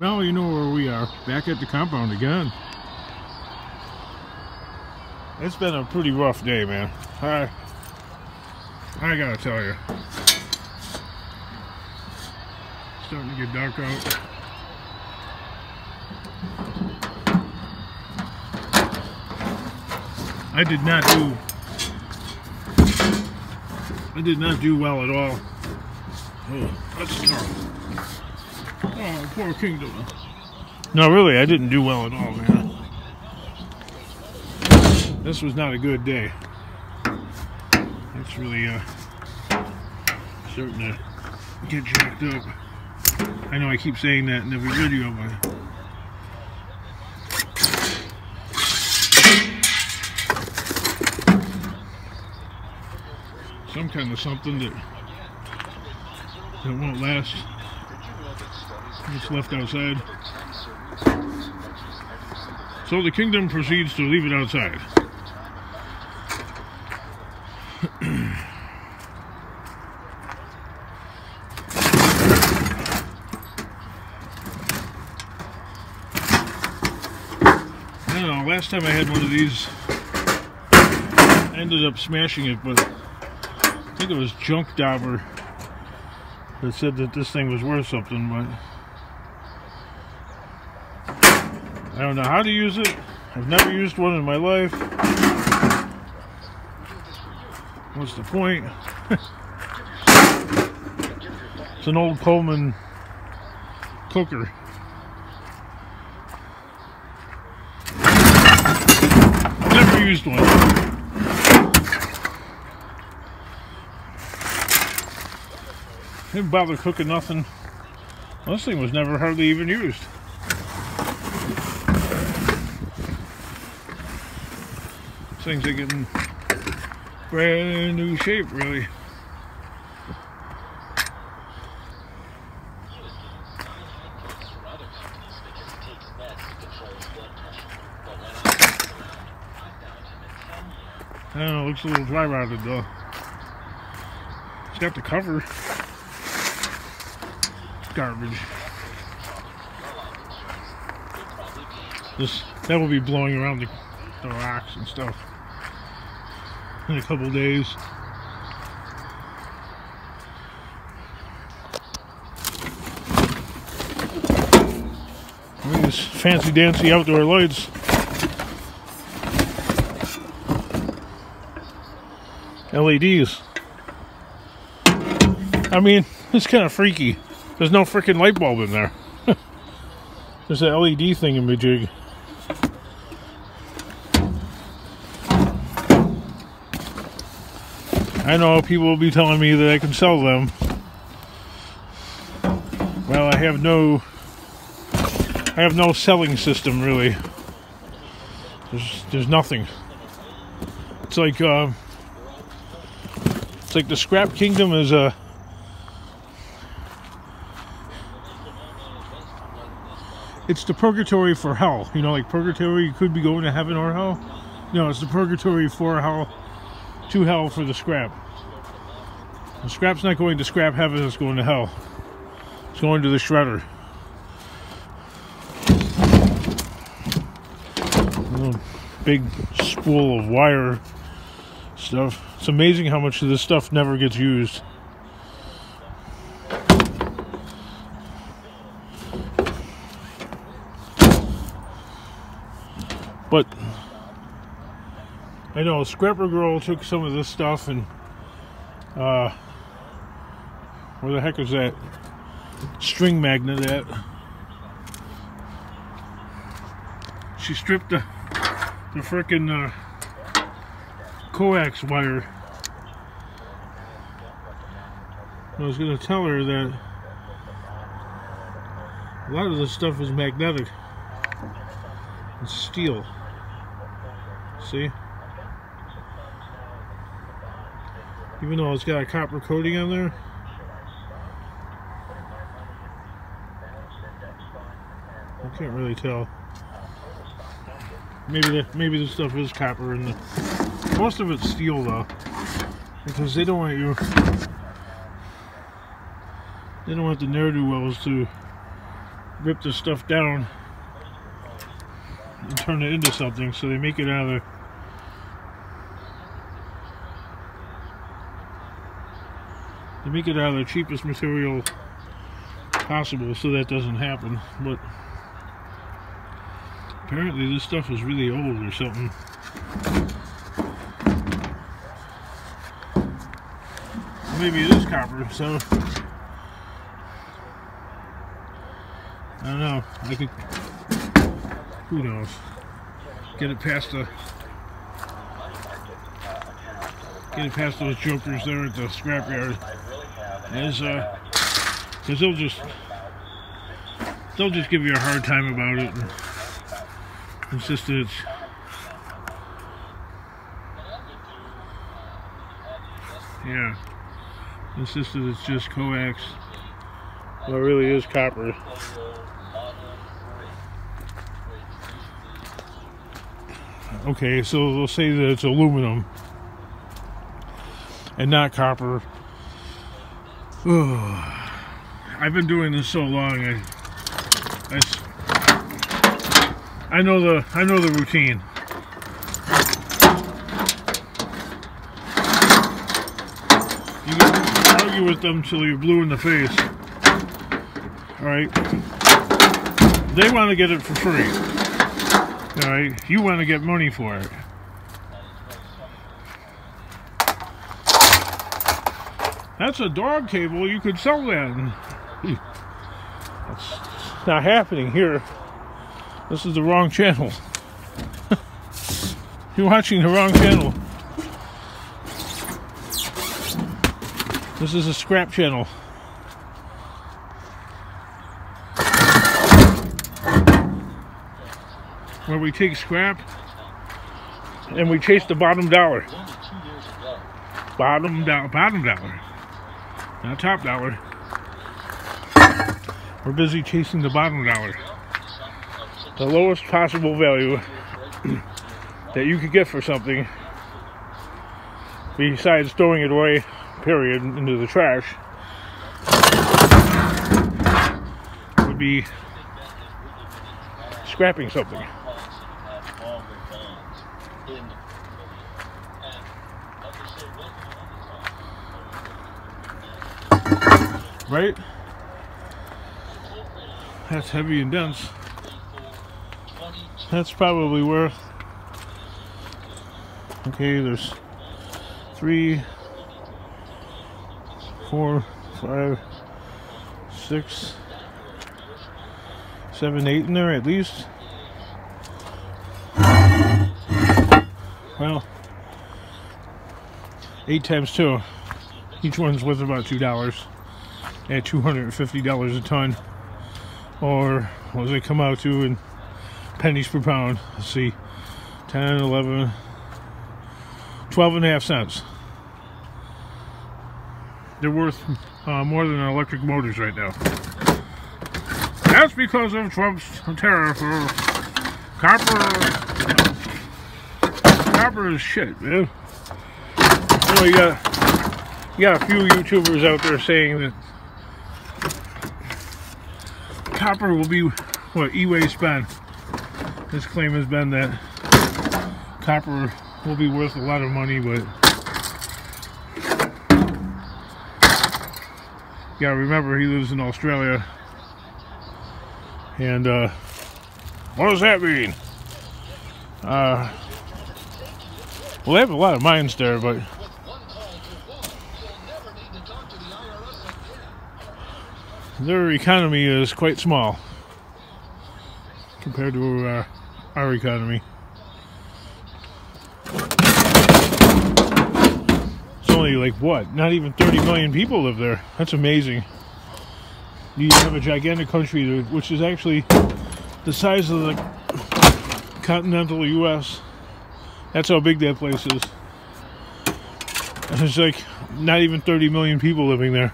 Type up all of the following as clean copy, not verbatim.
Well, you know where we are, back at the compound again. It's been a pretty rough day, man. I gotta tell you. Starting to get dark out. I did not do well at all. Oh, that's tough. Oh, poor Kingdom. No, really, I didn't do well at all, man. This was not a good day. It's really starting to get jacked up. I know I keep saying that in every video, but some kind of something that won't last. It's left outside. So the Kingdom proceeds to leave it outside. I don't know, last time I had one of these, I ended up smashing it, but I think it was Junk Dauber that said that this thing was worth something, but I don't know how to use it. I've never used one in my life. What's the point? It's an old Coleman cooker. Never used one. Didn't bother cooking nothing. Well, this thing was never hardly even used. Things are getting brand new shape, really. I don't know, it looks a little dry rotted though. It's got the cover. It's garbage. That will be blowing around the rocks and stuff in a couple days. Look at this fancy dancy outdoor lights. LEDs. I mean, it's kind of freaky. There's no freaking light bulb in there. There's an LED thing in my jig. I know people will be telling me that I can sell them. Well, I have no selling system really. There's nothing. It's like the Scrap Kingdom is it's the purgatory for hell. You know, like purgatory, you could be going to heaven or hell. No, it's the purgatory for hell, to hell for the scrap. The scrap's not going to scrap heaven, it's going to hell. It's going to the shredder. A big spool of wire stuff. It's amazing how much of this stuff never gets used. But I know Scrapper Girl took some of this stuff and where the heck is that string magnet at? She stripped the frickin' coax wire. I was gonna tell her that a lot of this stuff is magnetic. It's steel. See? Even though it's got a copper coating on there. I can't really tell. Maybe the stuff is copper and most of it's steel though. Because they don't want the ne'er-do-wells to rip this stuff down and turn it into something. So they make it out of the cheapest material possible, so that doesn't happen. But apparently this stuff is really old or something. Maybe it is copper, so I don't know. I could, who knows, get it past those jokers there at the scrapyard, because they'll just give you a hard time about it and insist that it's just coax. Well, it really is copper. Okay, so they'll say that it's aluminum and not copper. I've been doing this so long, I know the routine. You can argue with them till you're blue in the face. Alright? They want to get it for free. Alright? You want to get money for it. That's a dog cable. You could sell that. That's not happening here. This is the wrong channel. You're watching the wrong channel. This is a scrap channel. Where we take scrap and we chase the bottom dollar. Bottom dollar. Not top dollar. We're busy chasing the bottom dollar. The lowest possible value that you could get for something, besides throwing it away, period, into the trash, would be scrapping something. Right? That's heavy and dense. That's probably worth, okay, there's 3, 4, 5, 6, 7, 8 in there at least. Well, 8 times 2. Each one's worth about $2 at $250 a ton. Or what does it come out to in pennies per pound? Let's see, 10, 11, 12.5 cents. They're worth more than electric motors right now. That's because of Trump's tariff for copper. Copper is shit, man. You know, you got a few YouTubers out there saying that copper will be what E-Way spent. His claim has been that copper will be worth a lot of money, but you gotta remember he lives in Australia. And what does that mean? Well, they have a lot of mines there, but their economy is quite small compared to our economy. It's only like what? Not even 30 million people live there. That's amazing. You have a gigantic country which is actually the size of the continental U.S. That's how big that place is. And there's like not even 30 million people living there.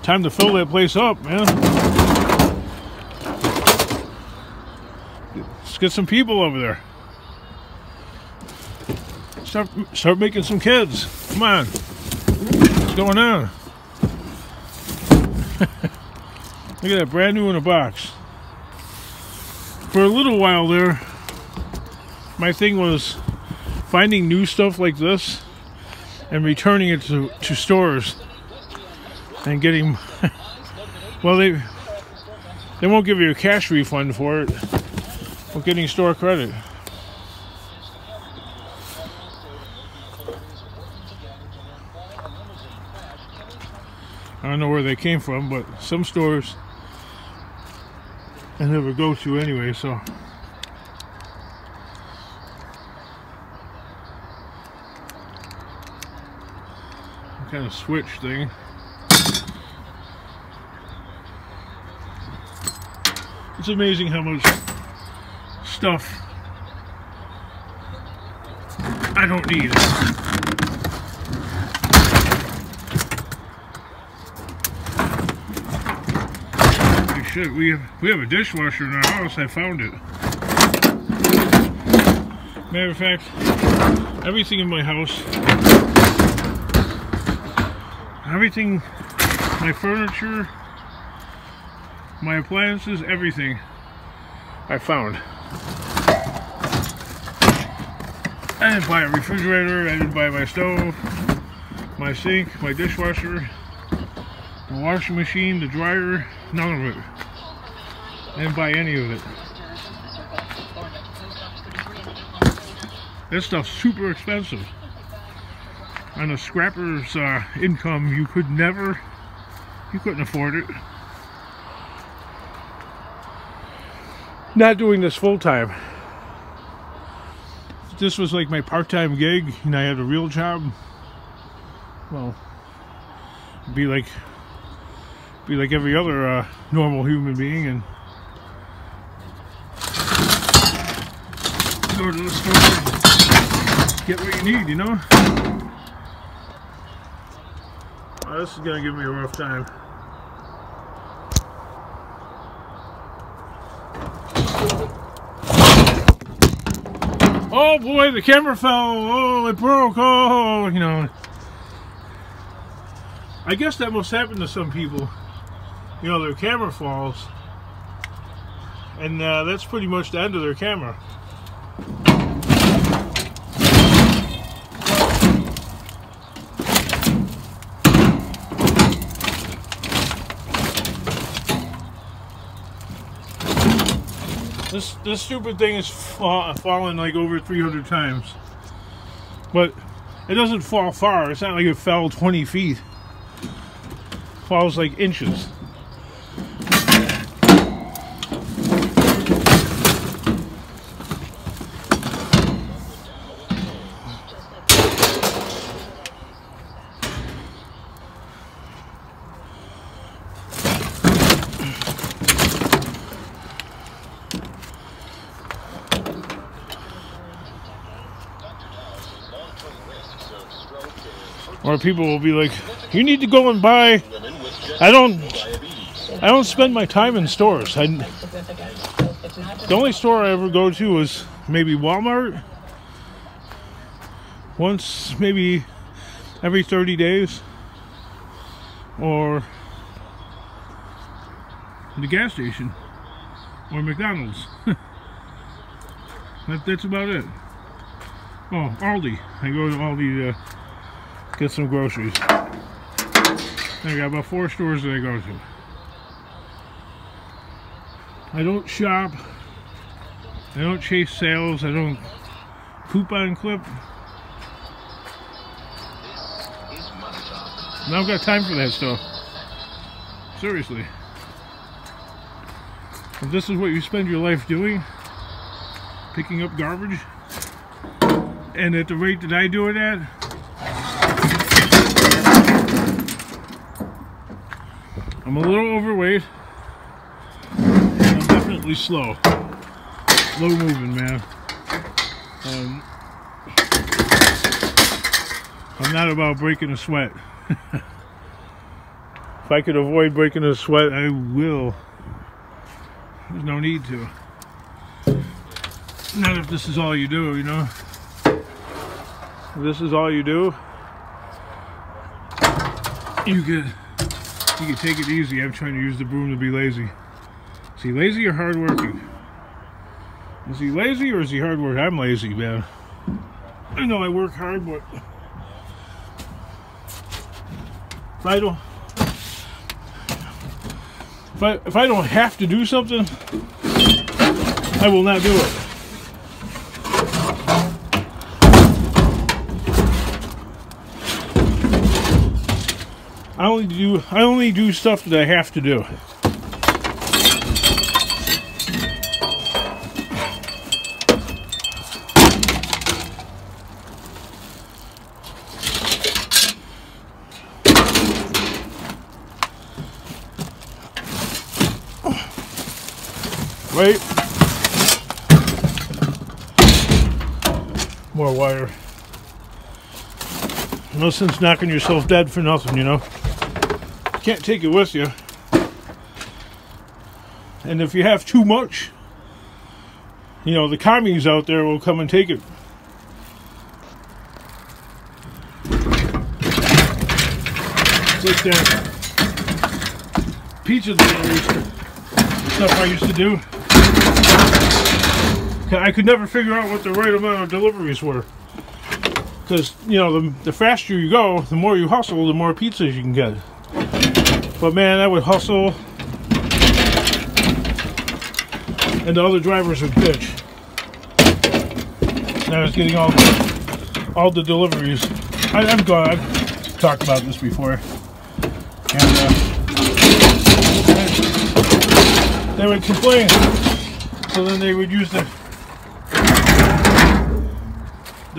Time to fill that place up, man. Let's get some people over there. Start making some kids. Come on. What's going on? Look at that, brand new in a box. For a little while there, my thing was finding new stuff like this and returning it to stores and getting, well, they won't give you a cash refund for it, but getting store credit. I don't know where they came from, but some stores I never go to anyway, so. Some kind of switch thing. It's amazing how much stuff I don't need. Shit, we have a dishwasher in our house. I found it. Matter of fact, everything in my house, everything, my furniture, my appliances, everything I found. I didn't buy a refrigerator, I didn't buy my stove, my sink, my dishwasher, the washing machine, the dryer, none of it. I didn't buy any of it. That stuff's super expensive. On a scrapper's income, you couldn't afford it. Not doing this full time. If this was like my part-time gig and I had a real job, well, it'd be like every other normal human being and go to the store and get what you need, you know? Oh, this is gonna give me a rough time. Oh boy, the camera fell. Oh, it broke. Oh, you know. I guess that must happen to some people. You know, their camera falls. And that's pretty much the end of their camera. This stupid thing is fallen like over 300 times. But it doesn't fall far. It's not like it fell 20 feet. It falls like inches. Or people will be like, you need to go and buy. I don't spend my time in stores. The only store I ever go to is maybe Walmart. Once, maybe every 30 days. Or the gas station. Or McDonald's. That's about it. Oh, Aldi. I go to Aldi to get some groceries. I got about 4 stores that I go to. I don't shop. I don't chase sales. I don't coupon clip. I don't got time for that stuff. Seriously. If this is what you spend your life doing, picking up garbage, and at the rate that I do it at, I'm a little overweight, and I'm definitely slow moving, man. I'm not about breaking a sweat. If I could avoid breaking a sweat, I will. There's no need to. Not if this is all you do, you know. If this is all you do, you you can take it easy. I'm trying to use the broom to be lazy. Is he lazy or hardworking? Is he lazy or is he hardworking? I'm lazy, man. I know I work hard, but if I don't have to do something, I will not do it. I only do stuff that I have to do. Right? More wire. No sense knocking yourself dead for nothing, you know. You can't take it with you. And if you have too much, you know, the commies out there will come and take it. It's like that pizza delivery stuff I used to do. I could never figure out what the right amount of deliveries were. Because, you know, the faster you go, the more you hustle, the more pizzas you can get. But man, I would hustle, and the other drivers would bitch. And I was getting all the deliveries. I'm gone. I've talked about this before. And they would complain. So then they would use the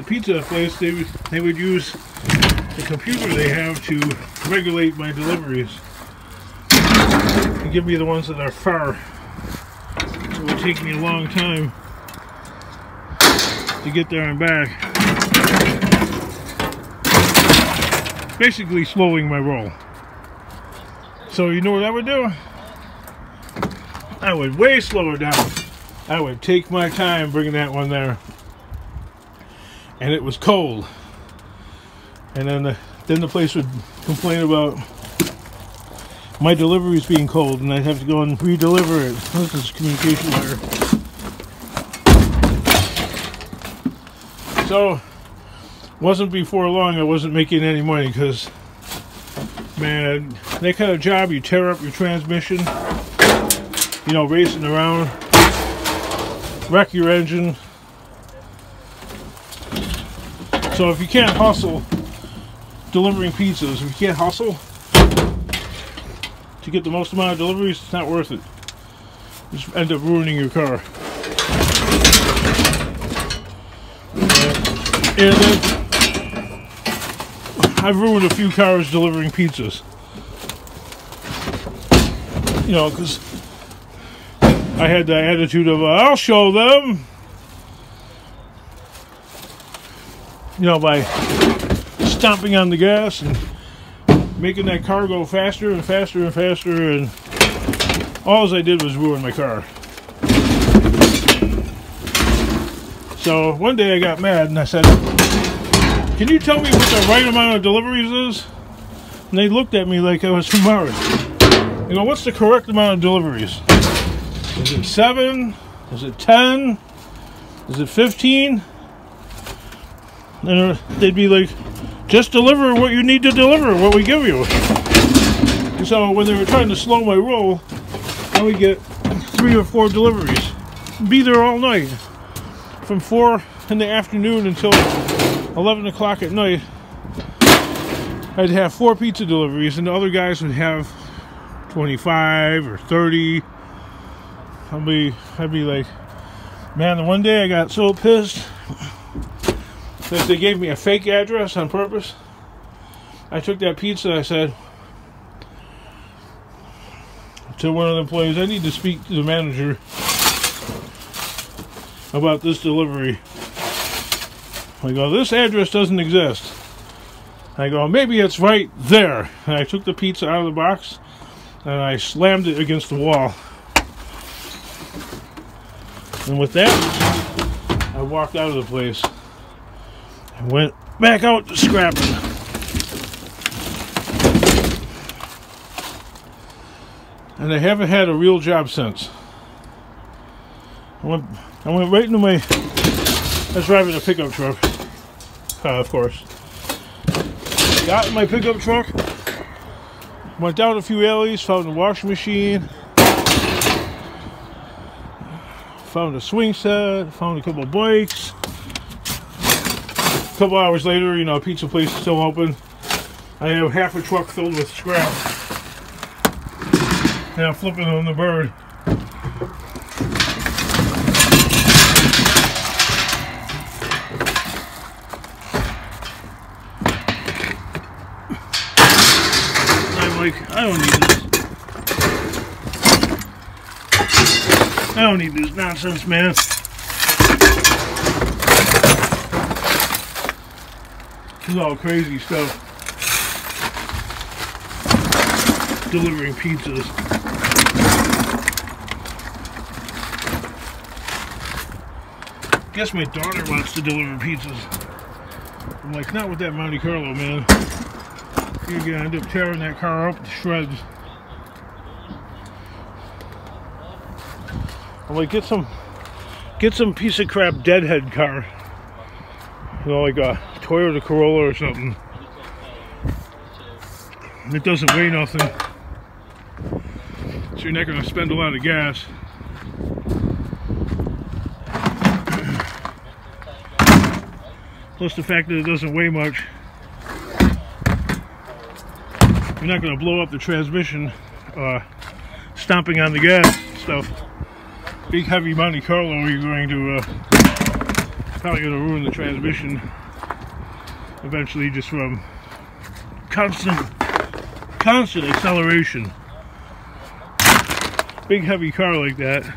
pizza place. They would use the computer they have to regulate my deliveries and give me the ones that are far. So it would take me a long time to get there and back. Basically slowing my roll. So you know what I would do? I would way slow it down. I would take my time bringing that one there. And it was cold. And then the place would complain about my deliveries being cold, and I'd have to go and re-deliver it. This is communication wire. So, wasn't before long I wasn't making any money, because, man, that kind of job, you tear up your transmission, you know, racing around, wreck your engine. So if you can't hustle delivering pizzas, if you can't hustle to get the most amount of deliveries, it's not worth it. You just end up ruining your car. And then I've ruined a few cars delivering pizzas. You know, because I had the attitude of, I'll show them. You know, by stomping on the gas and making that car go faster and faster and faster, and all I did was ruin my car. So one day I got mad and I said, can you tell me what the right amount of deliveries is? And they looked at me like I was from Mars. You know, what's the correct amount of deliveries? Is it 7? Is it 10? Is it 15? And they'd be like, just deliver what you need to deliver, what we give you. And so when they were trying to slow my roll, I would get 3 or 4 deliveries. Be there all night. From 4 in the afternoon until 11 o'clock at night, I'd have 4 pizza deliveries, and the other guys would have 25 or 30. I'd be like, man, the one day I got so pissed that they gave me a fake address on purpose. I took that pizza, I said to one of the employees, I need to speak to the manager about this delivery. I go, this address doesn't exist. I go, maybe it's right there. And I took the pizza out of the box and I slammed it against the wall. And with that, I walked out of the place. Went back out to scrapping. and I haven't had a real job since. I went right into my... I was driving a pickup truck, of course. Got in my pickup truck, went down a few alleys, found a washing machine, found a swing set, found a couple of bikes. A couple hours later, you know, pizza place is still open. I have half a truck filled with scrap. And I'm flipping on the bird. I'm like, I don't need this. I don't need this nonsense, man. This is all crazy stuff. Delivering pizzas. Guess my daughter wants to deliver pizzas. I'm like, not with that Monte Carlo, man. You're gonna end up tearing that car up to shreds. I'm like, get some piece of crap deadhead car. You know, like a Toyota Corolla or something. It doesn't weigh nothing. So you're not gonna spend a lot of gas. Plus the fact that it doesn't weigh much. You're not going to blow up the transmission stomping on the gas stuff. Big heavy Monte Carlo, you're going to probably going to ruin the transmission eventually, just from constant acceleration. Big heavy car like that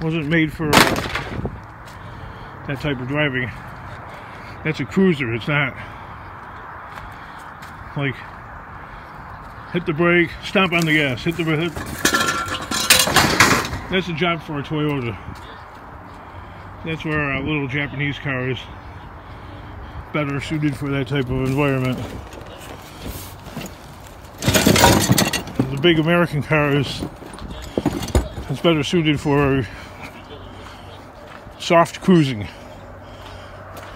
wasn't made for that type of driving. That's a cruiser. It's not like hit the brake, stomp on the gas, hit the brake. That's a job for a Toyota. That's where a little Japanese car is better suited for that type of environment. The big American car is better suited for soft cruising.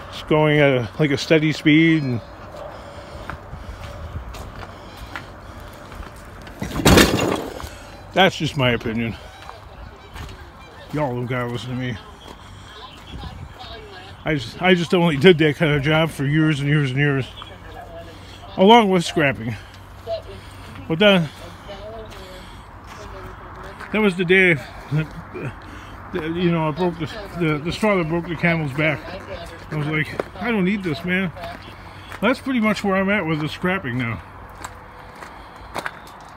It's going at like a steady speed, and that's just my opinion. Y'all don't gotta listen to me. I just only did that kind of job for years and years and years, along with scrapping. But then that was the day that, you know, I broke the straw that broke the camel's back. I was like, I don't need this, man. That's pretty much where I'm at with the scrapping now.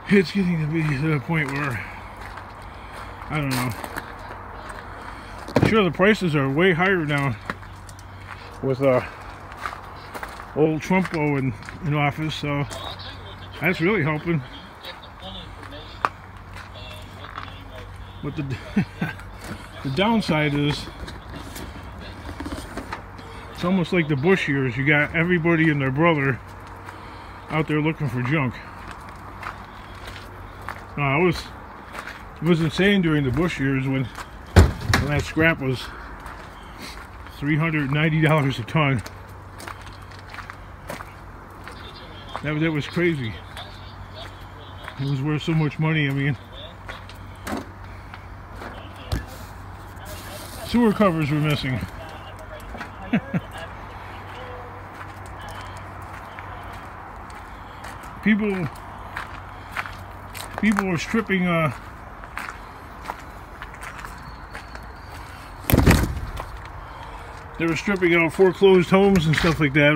It's getting to be to the point where, I don't know. Sure, the prices are way higher now with old Trumpo in office, so that's really helping. But the downside is, it's almost like the Bush years. You got everybody and their brother out there looking for junk. It was insane during the Bush years when that scrap was $390 a ton. That was crazy. It was worth so much money. I mean, sewer covers were missing. People were stripping they were stripping out foreclosed homes and stuff like that,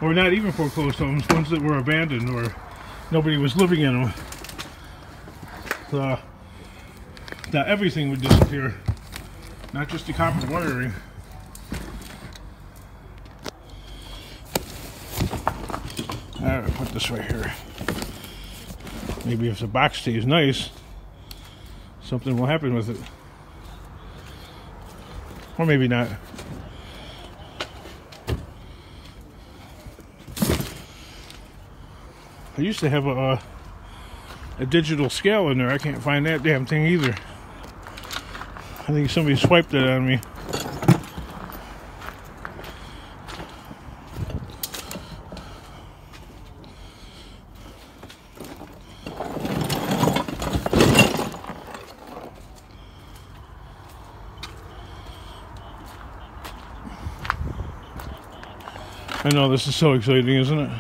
or not even foreclosed homes, ones that were abandoned or nobody was living in them. So that everything would disappear, not just the copper wiring. Alright, put this right here. Maybe if the box stays nice, something will happen with it. Or maybe not. I used to have a digital scale in there. I can't find that damn thing either. I think somebody swiped it on me. I know, this is so exciting, isn't it?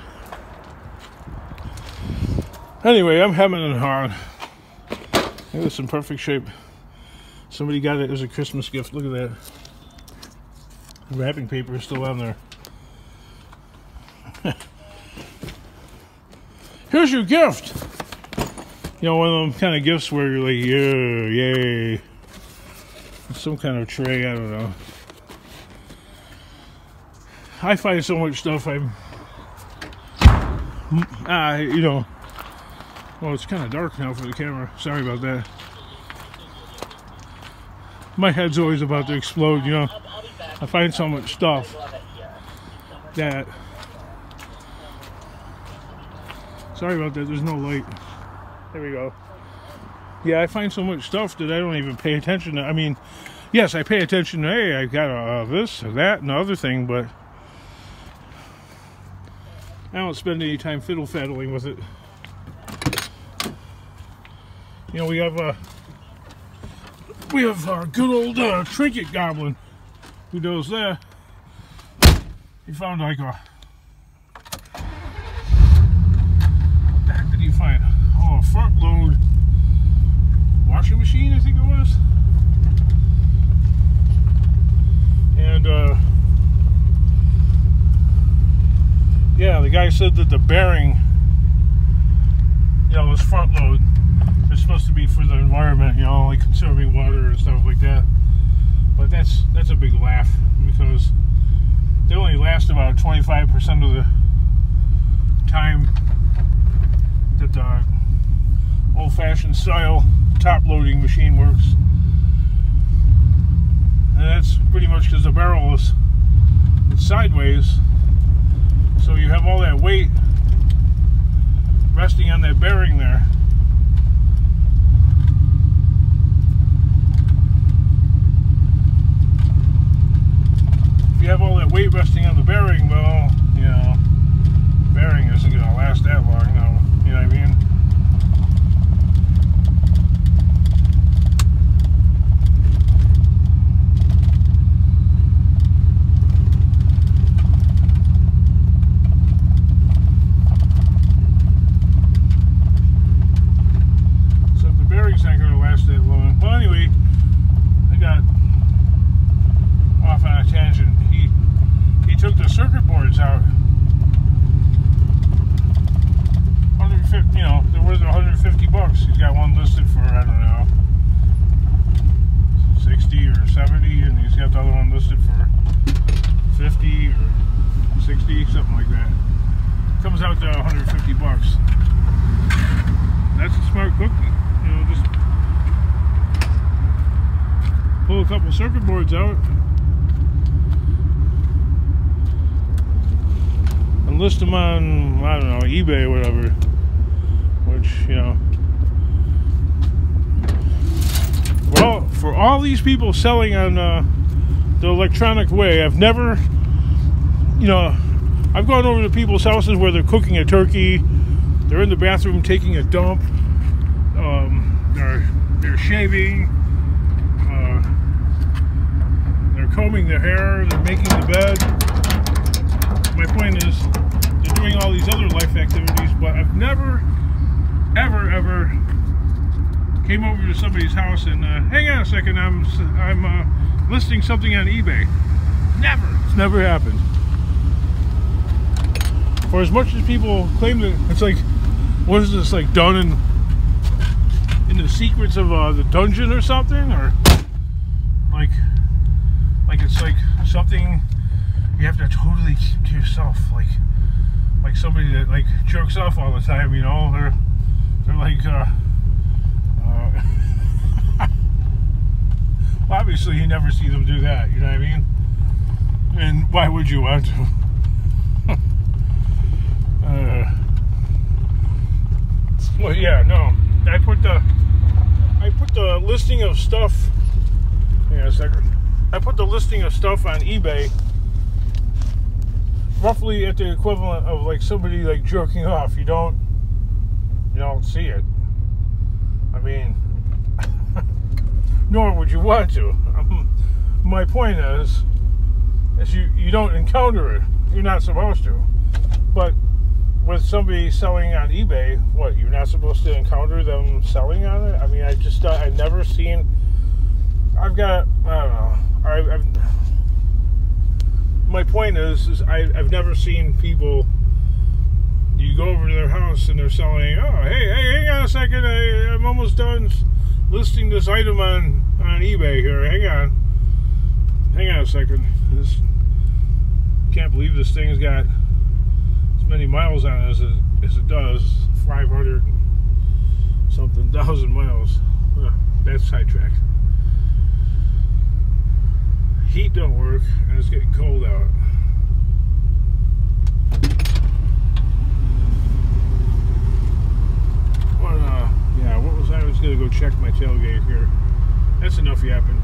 Anyway, I'm hemming and hawing. It's in perfect shape. Somebody got it as a Christmas gift. Look at that. The wrapping paper is still on there. Here's your gift. You know, one of them kind of gifts where you're like, yeah, yay. Some kind of tray, I don't know. I find so much stuff you know, well, it's kind of dark now for the camera. Sorry about that. My head's always about to explode, you know. I find so much stuff that... Sorry about that, there's no light. There we go. Yeah, I find so much stuff that I don't even pay attention to. I mean, yes, I pay attention to, hey, I got this, or that, and the other thing, but I don't spend any time fiddle-faddling with it. You know, we have our good old trinket goblin who does that. He found like a... What the heck did he find? Oh, a front load washing machine, I think it was. And yeah, the guy said that the bearing, you know, this front load is supposed to be for the environment, you know, like conserving water and stuff like that. But that's a big laugh, because they only last about 25% of the time that the old-fashioned style top-loading machine works. And that's pretty much because the barrel is sideways. So you have all that weight resting on that bearing there. If you have all that weight resting on the bearing, well, you know, bearing isn't going to last that long, no. You know what I mean? Not going to last that long. Well, anyway, I got off on a tangent. He took the circuit boards out. 150, you know, they're worth $150. He's got one listed for, I don't know, 60 or 70, and he's got the other one listed for 50 or 60, something like that. Comes out to $150. That's a smart cookie. You know, just pull a couple circuit boards out and list them on, I don't know, eBay or whatever. Which, you know, well, for all these people selling on the electronic way, I've never, you know, I've gone over to people's houses where they're cooking a turkey, they're in the bathroom taking a dump, they're shaving, they're combing their hair, they're making the bed. My point is, they're doing all these other life activities, but I've never, ever came over to somebody's house and, hang on a second, I'm listing something on eBay. Never. It's never happened. For as much as people claim that it's like, what is this, like done in the secrets of the dungeon or something, or like it's like something you have to totally keep to yourself, like somebody that like jerks off all the time, you know, they're like well, obviously you never see them do that, you know what I mean? And why would you want to? Well, yeah, no. I put the listing of stuff. Hang on a second. I put the listing of stuff on eBay roughly at the equivalent of like somebody like jerking off. You don't see it. I mean, nor would you want to. My point is you don't encounter it. You're not supposed to. But with somebody selling on eBay, what, you're not supposed to encounter them selling on it? I mean, I've never seen. I don't know. My point is I've never seen people. You go over to their house and they're selling. Oh, hey, hang on a second. I'm almost done listing this item on eBay here. Hang on a second. Can't believe this thing's got as many miles on it as it does. 500 something thousand miles. That's sidetracked. Heat don't work, and it's getting cold out. But yeah, what was I was gonna go check my tailgate here. That's enough yapping.